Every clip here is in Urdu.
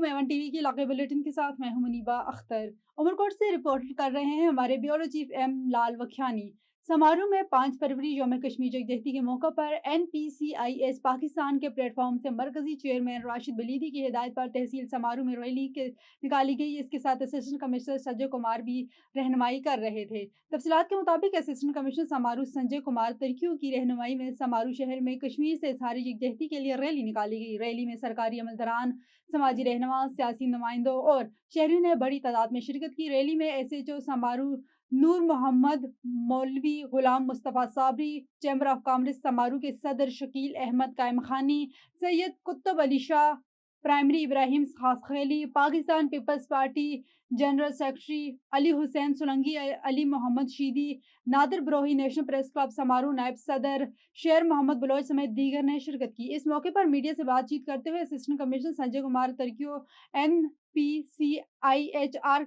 ایون ٹی وی کی علاقائی بلیٹن کے ساتھ میں ہوں منیبہ اختر۔ عمرکوٹ سے رپورٹ کر رہے ہیں ہمارے بیورو چیف ایم لال وکھیانی۔ سماروہ میں 5 فروری یوم کشمیر یکجہتی کے موقع پر NPCIS پاکستان کے پلیٹ فارم سے مرکزی چیئرمین راشد بلیدی کی ہدایت پر تحصیل سماروہ میں ریلی نکالی گئی۔ اس کے ساتھ اسسٹنٹ کمشنر سنجے کمار بھی رہنمائی کر رہے تھے۔ تفصیلات کے مطابق اسسٹنٹ کمشنر سماروہ سنجے کمار ترکیوں کی رہنمائی میں سماروہ شہر میں کشمیر سے اظہار یکجہتی کے لیے ریلی نکالی گئی۔ ریلی میں سرکاری عملدران، سماجی رہنما، سیاسی نمائندوں اور شہریوں نے بڑی تعداد میں شرکت کی۔ ریلی میں SHO سماروہ نور محمد، مولوی Ghulam Mustafa Sabri, chamber of commerce سماروہ کے صدر شکیل احمد قائم خانی، سید Qutub Ali Shah, primary Ibrahim Khas Khaili, Pakistan Peoples Party general secretary Ali Hussain Solangi, Ali Muhammad Sheedi, Nadir Brohi, national press club Samaro نائب صدر شیر محمد بلوچ سمیت دیگر نے شرکت کی۔ اس موقع پر میڈیا سے بات چیت کرتے ہوئے assistant commissioner Sanjay Kumar Turkio, NPCIHR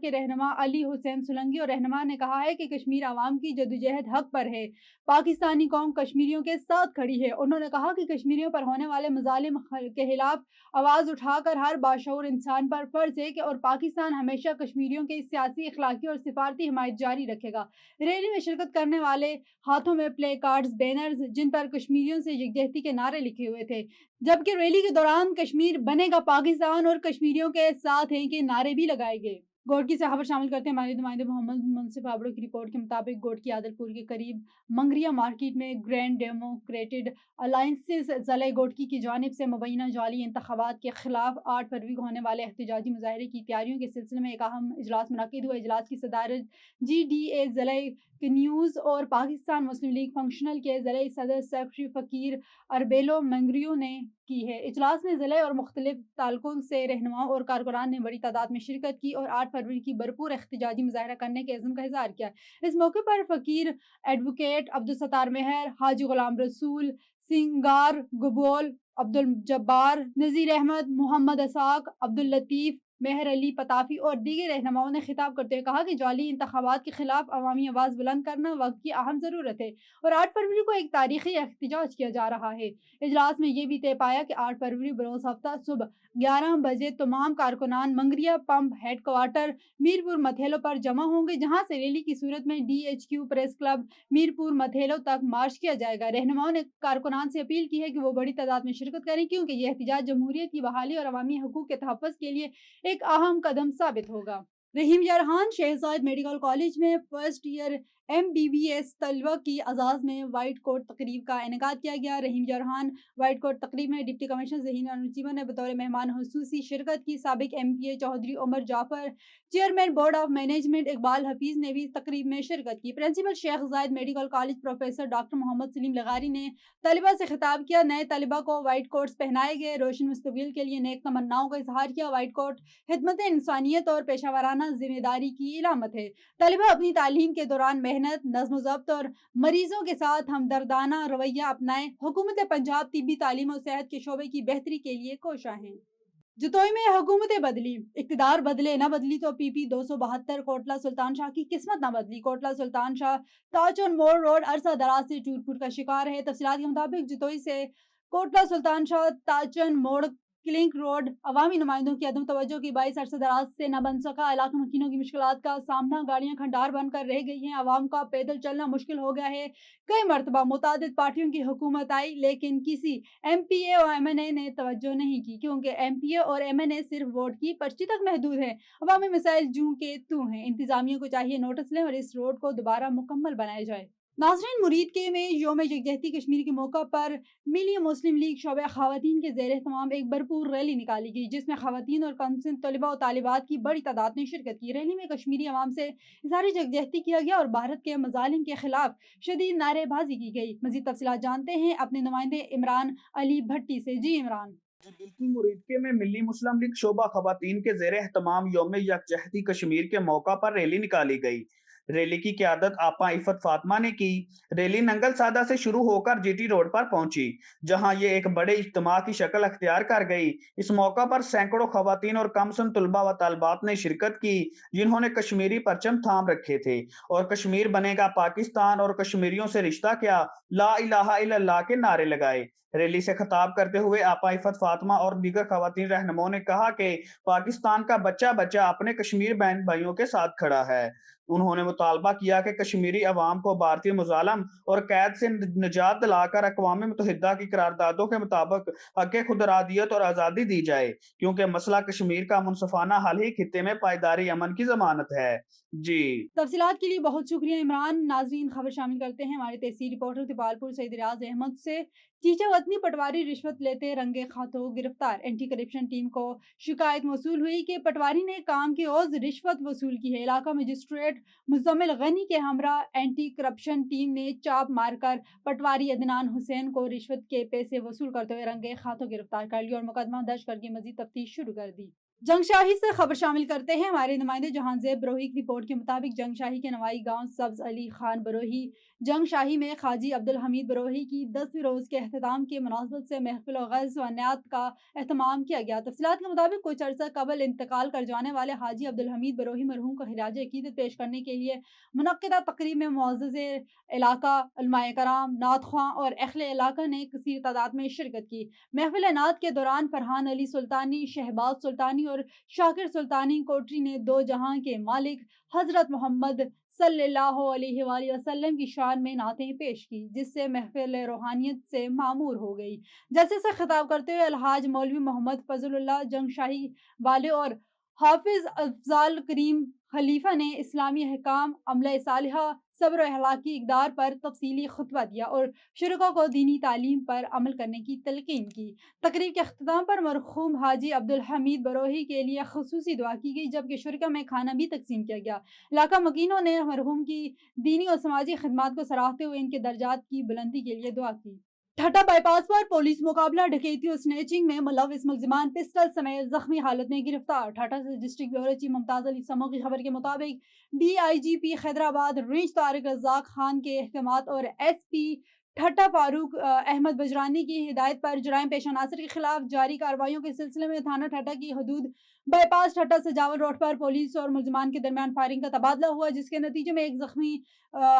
کے رہنما علی حسین سولنگی اور رہنما نے کہا ہے کہ کشمیر عوام کی جدوجہد حق پر ہے۔ پاکستانی قوم کشمیریوں کے ساتھ کھڑی ہے۔ انہوں نے کہا کہ کشمیریوں پر ہونے والے مظالم کے خلاف آواز اٹھا کر ہر باشعور انسان پر فرض ہے کہ اور پاکستان ہمیشہ کشمیریوں کے سیاسی، اخلاقی اور سفارتی حمایت جاری رکھے گا۔ ریلی میں شرکت کرنے والے ہاتھوں میں پلے کارڈز، بینرز جن پر کشمیریوں سے یکجہتی کے نعرے لکھے ہوئے تھے، جبکہ ریلی کے دوران کشمیر بنے گا پاکستان اور کشمیریوں کے ساتھ ہیں کے نعرے بھی لگائے گئے۔ گوٹکی سے خبر شامل کرتے ہیں ہمارے نمائندے محمد منصف آبڑو کی رپورٹ کے مطابق گوٹکی عادل کے قریب منگریا مارکیٹ میں گرینڈ ڈیموکریٹڈ الائنس ضلع گوٹکی کی جانب سے مبینہ جعلی انتخابات کے خلاف 8 فروری کو ہونے والے احتجاجی مظاہرے کی تیاریوں کے سلسلے میں ایک اہم اجلاس منعقد ہوا۔ اجلاس کی صدارت GDA ضلع کنیوز اور پاکستان مسلم لیگ فنکشنل کے ضلع صدر سیکرٹری فقیر اربیلو منگریو نے کی ہے۔ اجلاس میں ضلع اور مختلف تعلقوں سے رہنماؤں اور کارکنان نے بڑی تعداد میں شرکت کی اور 8 فروری کی بھرپور احتجاجی مظاہرہ کرنے کے عزم کا اظہار کیا۔ اس موقع پر فقیر ایڈوکیٹ عبدالستار مہر، حاجی غلام رسول، سنگار گبول، عبدالجبار، نذیر احمد، محمد اسحاق، عبداللطیف، مہر علی پتافی اور دیگر رہنماؤں نے خطاب کرتے ہوئے کہا کہ جعلی انتخابات کے خلاف عوامی آواز بلند کرنا وقت کی اہم ضرورت ہے اور 8 فروری کو ایک تاریخی احتجاج کیا جا رہا ہے۔ اجلاس میں یہ بھی طے پایا کہ 8 فروری بروز ہفتہ صبح 11 بجے تمام کارکنان منگریا پمپ ہیڈ کوارٹر میرپور متھیلو پر جمع ہوں گے، جہاں سے ریلی کی صورت میں DHQ پریس کلب میرپور متھیلو تک مارچ کیا جائے گا۔ رہنماؤں نے کارکنان سے اپیل کی ہے کہ وہ بڑی تعداد میں شرکت کریں کیونکہ یہ احتجاج جمہوریت کی بحالی اور عوامی حقوق کے تحفظ کے لیے ایک اہم قدم ثابت ہوگا۔ رحیم جارحان شیخ زاید میڈیکل کالج میں فرسٹ ایئر MBBS طلبہ کی اعزاز میں وائٹ کوٹ تقریب کا انعقاد کیا گیا۔ رحیم جارحان وائٹ کوٹ تقریب میں ڈپٹی کمشنر ذہین انوچیما نے بطور مہمان خصوصی شرکت کی۔ سابق MPA Chaudhry Umar Jafar, chairman board of management Iqbal Hafeez نے بھی تقریب میں شرکت کی۔ Principal Sheikh Zayed medical college professor doctor Muhammad Saleem لغاری نے طلبہ سے خطاب کیا۔ نئے طلبہ کو وائٹ کوٹس پہنائے گئے، روشن مستقبل کے لیے نیک تمناؤں کا اظہار کیا۔ وائٹ کوٹ خدمت انسانیت اور پیشہ ورانہ ذمہ داری کی علامت ہے۔ طلبہ اپنی تعلیم کے دوران محنت، نظم و ضبط اور مریضوں کے ساتھ ہمدردانہ رویہ اپنائیں۔ حکومت پنجاب طبی تعلیم و صحت کے شعبے کی بہتری کے لیے کوشاں ہیں۔ جتوئی میں حکومتیں بدلی، اقتدار بدلے نہ بدلی تو PP 272 کوٹلہ سلطان شاہ کی قسمت نہ بدلی۔ کوٹلہ سلطان شاہ تاچن موڑ روڈ عرصہ دراز سے ٹوٹ پھوٹ کا شکار ہے۔ تفصیلات کے مطابق جتوئی سے کوٹلہ سلطان شاہ تاچن موڑ کلنک روڈ عوامی نمائندوں کی عدم توجہ کے باعث عرصہ دراز سے نہ بن سکا۔ علاقہ مکینوں کی مشکلات کا سامنا، گاڑیاں کھنڈار بن کر رہ گئی ہیں، عوام کا پیدل چلنا مشکل ہو گیا ہے۔ کئی مرتبہ متعدد پارٹیوں کی حکومت آئی لیکن کسی MPA اور MNA نے توجہ نہیں کی کیونکہ MPA اور MNA صرف ووٹ کی پرچی تک محدود ہیں۔ عوامی مسائل جوں کے توں ہیں۔ انتظامیہ کو چاہیے نوٹس لیں اور اس روڈ کو دوبارہ مکمل بنایا جائے۔ ناظرین، مرید کے میں یوم یکجہتی کشمیر کے موقع پر ملی مسلم لیگ شعبہ خواتین کے زیر اہتمام ایک بھرپور ریلی نکالی گئی جس میں خواتین اور کمسن طلباء و طالبات کی بڑی تعداد نے شرکت کی۔ ریلی میں کشمیری عوام سے اظہار یکجہتی کیا گیا اور بھارت کے مظالم کے خلاف شدید نعرے بازی کی گئی۔ مزید تفصیلات جانتے ہیں اپنے نمائندے عمران علی بھٹی سے۔ جی عمران۔ بالکل، مرید میں ملی مسلم لیگ شعبہ خواتین کے زیر اہتمام یوم یکجہتی کشمیر کے موقع پر ریلی نکالی گئی۔ ریلی کی قیادت آپا عفت فاطمہ نے کی۔ ریلی ننگل سادہ سے شروع ہو کر GT روڈ پر پہنچی جہاں یہ ایک بڑے اجتماع کی شکل اختیار کر گئی۔ اس موقع پر سینکڑوں خواتین اور کمسن طلباء و طالبات نے شرکت کی جنہوں نے کشمیری پرچم تھام رکھے تھے اور کشمیر بنے گا پاکستان اور کشمیریوں سے رشتہ کیا، لا الہ الا اللہ کے نعرے لگائے۔ ریلی سے خطاب کرتے ہوئے آپا عفت فاطمہ اور دیگر خواتین رہنماؤں نے کہا کہ پاکستان کا بچہ بچہ اپنے کشمیر بہن بھائیوں کے ساتھ کھڑا ہے۔ انہوں نے مطالبہ کیا کہ کشمیری عوام کو بھارتی مظالم اور قید سے نجات دلا کر اقوام متحدہ کی قراردادوں کے مطابق حق خود ارادیت اور آزادی دی جائے، کیونکہ مسئلہ کشمیر کا منصفانہ حل ہی خطے میں پائیداری امن کی ضمانت ہے۔ جی تفصیلات کے لیے بہت شکریہ عمران۔ ناظرین، خبر شامل کرتے ہیں ہمارے تحصیل رپورٹر تپالپور سعید ریاض احمد سے۔ چیچا وطنی پٹواری رشوت لیتے رنگے ہاتھوں گرفتار۔ اینٹی کرپشن ٹیم کو شکایت موصول ہوئی کہ پٹواری نے کام کے عوض رشوت وصول کی ہے۔ علاقہ مجسٹریٹ مزمل غنی کے ہمراہ اینٹی کرپشن ٹیم نے چاپ مار کر پٹواری عدنان حسین کو رشوت کے پیسے وصول کرتے ہوئے رنگے ہاتھوں گرفتار کر لیا اور مقدمہ درج کر کے مزید تفتیش شروع کر دی۔ جنگ شاہی سے خبر شامل کرتے ہیں ہمارے نمائندے جہان زیب بروہی کی رپورٹ کے مطابق جنگ شاہی کے نوائی گاؤں سبز علی خان بروہی جنگ شاہی میں خواجی عبدالحمید بروہی کی 10ویں روز کے اختتام کی مناسبت سے محفل و غز و نعت کا اہتمام کیا گیا۔ تفصیلات کے مطابق کچھ عرصہ قبل انتقال کر جانے والے حاجی عبدالحمید بروہی مرحوم کو خراج عقیدت پیش کرنے کے لیے منعقدہ تقریب میں معزز علاقہ، علماء کرام، نعت خواں اور اہل علاقہ نے کثیر تعداد میں شرکت کی۔ محفل نعت کے دوران فرحان علی سلطانی، شہباز سلطانی اور شاکر سلطانی کوٹری نے دو جہاں کے مالک حضرت محمد صلی اللہ علیہ وآلہ وسلم کی شان میں نعتیں پیش کی، جس سے محفل روحانیت سے معمور ہو گئی۔ جلسے سے خطاب کرتے ہوئے الحاج مولوی محمد فضل اللہ جنگ شاہی والے اور حافظ افضال کریم خلیفہ نے اسلامی احکام، عملہ صالحہ، صبر و اخلاقی اقدار پر تفصیلی خطبہ دیا اور شرکاء کو دینی تعلیم پر عمل کرنے کی تلقین کی۔ تقریب کے اختتام پر مرحوم حاجی عبدالحمید بروہی کے لیے خصوصی دعا کی گئی، جبکہ شرکاء میں کھانا بھی تقسیم کیا گیا۔ علاقہ مکینوں نے مرحوم کی دینی اور سماجی خدمات کو سراہتے ہوئے ان کے درجات کی بلندی کے لیے دعا کی۔ Thatta by pass per police مقابلہ، ڈکیتی اور سنیچنگ میں ملوث ملزمان پسٹل سمیت زخمی حالت میں گرفتار۔ ٹھٹہ سے district bureau chief Mumtaz Ali Samoo کی خبر کے مطابق D I G P Hyderabad range Tariq Razzaq Khan کے احکامات اور ایس پی ٹھٹہ فاروق احمد بجرانی کی ہدایت پر جرائم پیشہ عناصر کے خلاف جاری کارروائیوں کے سلسلے میں تھانہ ٹھٹہ کی حدود by pass Thatta Sajawal road per police اور ملزمان کے درمیان فائرنگ کا تبادلہ ہوا، جس کے نتیجے میں ایک زخمی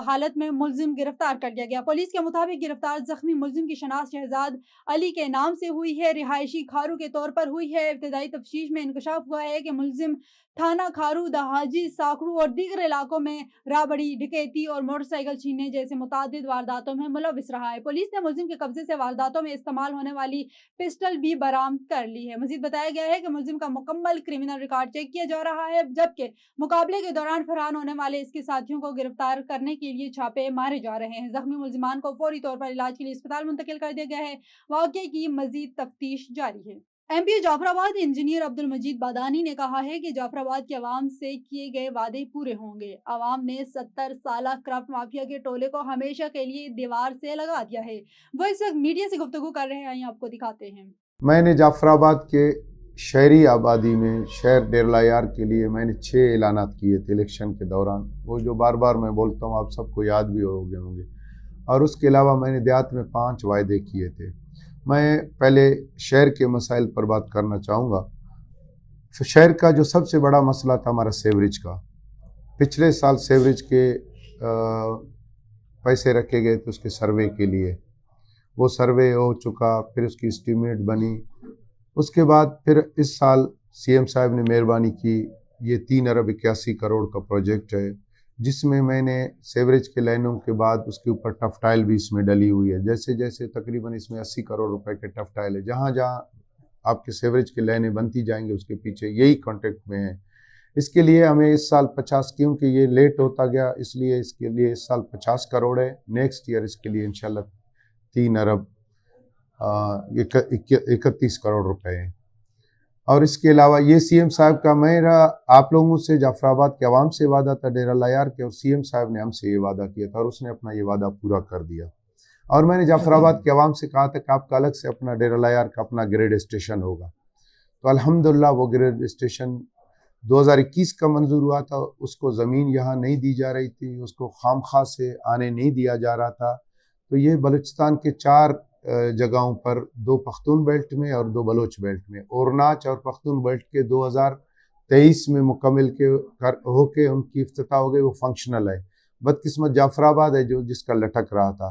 حالت میں ملزم گرفتار کر لیا گیا۔ پولیس کے مطابق گرفتار زخمی ملزم کی شناخت شہزاد علی کے نام سے ہوئی ہے، رہائشی کھارو کے طور پر ہوئی ہے۔ ابتدائی تفتیش میں انکشاف ہوا ہے کہ ملزم تھانہ کھارو، دہاجی، ساکھڑو اور دیگر علاقوں میں رابڑی، ڈکیتی اور موٹر سائیکل چھیننے جیسے متعدد وارداتوں میں ملوث رہا ہے۔ پولیس نے ملزم کے قبضے سے وارداتوں میں استعمال ہونے والی پسٹل بھی برآمد کر لی ہے۔ مزید بتایا گیا ہے کہ ملزم کا مکمل کرمنل ریکارڈ چیک کیا جا رہا ہے، جبکہ مقابلے کے دوران فرار ہونے والے اس کے ساتھیوں کو گرفتار کرنے کے لیے چھاپے مارے جا رہے ہیں۔ زخمی ملزمان کو فوری طور پر علاج کے لیے اسپتال منتقل کر دیا گیا ہے۔ واقعے کی مزید تفتیش جاری ہے۔ ایم پی جعفر آباد انجینئر عبدالمجید بادانی نے کہا ہے کہ جعفر آباد کے عوام سے کیے گئے وعدے پورے ہوں گے۔ عوام نے 70 سالہ کرافٹ مافیا کے ٹولے کو ہمیشہ کے لیے دیوار سے لگا دیا ہے۔ وہ اس وقت میڈیا سے گفتگو کر رہے ہیں، آپ کو دکھاتے ہیں۔ میں نے جعفر آباد کے شہری آبادی میں شہر ڈیرلا یار کے لیے میں نے 6 اعلانات کیے تھے الیکشن کے دوران، وہ جو بار بار میں بولتا ہوں آپ سب کو یاد بھی ہو گئے ہوں گے۔ اور اس کے علاوہ میں نے دیہات میں 5 وعدے کیے تھے۔ میں پہلے شہر کے مسائل پر بات کرنا چاہوں گا۔ شہر کا جو سب سے بڑا مسئلہ تھا ہمارا سیوریج کا، پچھلے سال سیوریج کے پیسے رکھے گئے تھے اس کے سروے کے لیے، وہ سروے ہو چکا، پھر اس کی اسٹیمیٹ بنی، اس کے بعد پھر اس سال سی ایم صاحب نے مہربانی کی، یہ 3 ارب 81 کروڑ کا پروجیکٹ ہے، جس میں میں نے سیوریج کے لائنوں کے بعد اس کے اوپر ٹف ٹائل بھی اس میں ڈلی ہوئی ہے، جیسے جیسے تقریباً اس میں 80 کروڑ روپے کے ٹف ٹائل ہے، جہاں جہاں آپ کے سیوریج کی لائنیں بنتی جائیں گے اس کے پیچھے یہی کانٹریکٹ میں ہیں۔ اس کے لیے ہمیں اس سال 50، کیونکہ یہ لیٹ ہوتا گیا اس لیے اس کے لیے اس سال 50 کروڑ ہے، نیکسٹ ایئر اس کے لیے انشاءاللہ 3 ارب 31 کروڑ روپے ہیں۔ اور اس کے علاوہ یہ سی ایم صاحب کا میرا آپ لوگوں سے جعفر آباد کے عوام سے وعدہ تھا ڈیرہ لایار کے، اور سی ایم صاحب نے ہم سے یہ وعدہ کیا تھا اور اس نے اپنا یہ وعدہ پورا کر دیا۔ اور میں نے جعفر آباد کے عوام سے کہا تھا کہ آپ کا الگ سے اپنا ڈیرہ لایار کا اپنا گریڈ اسٹیشن ہوگا، تو الحمدللہ وہ گریڈ اسٹیشن 2021 کا منظور ہوا تھا، اس کو زمین یہاں نہیں دی جا رہی تھی، اس کو خام خواہ سے آنے نہیں دیا جا رہا تھا، تو یہ بلوچستان کے 4 جگہوں پر، 2 پختون بیلٹ میں اور 2 بلوچ بیلٹ میں، اورناچ اور پختون بیلٹ کے 2023 میں مکمل ہو کے ان کی افتتاح ہو گئی، وہ فنکشنل ہے۔ بدقسمت جعفر آباد ہے جس کا لٹک رہا تھا،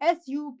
SUP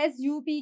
SUP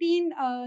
3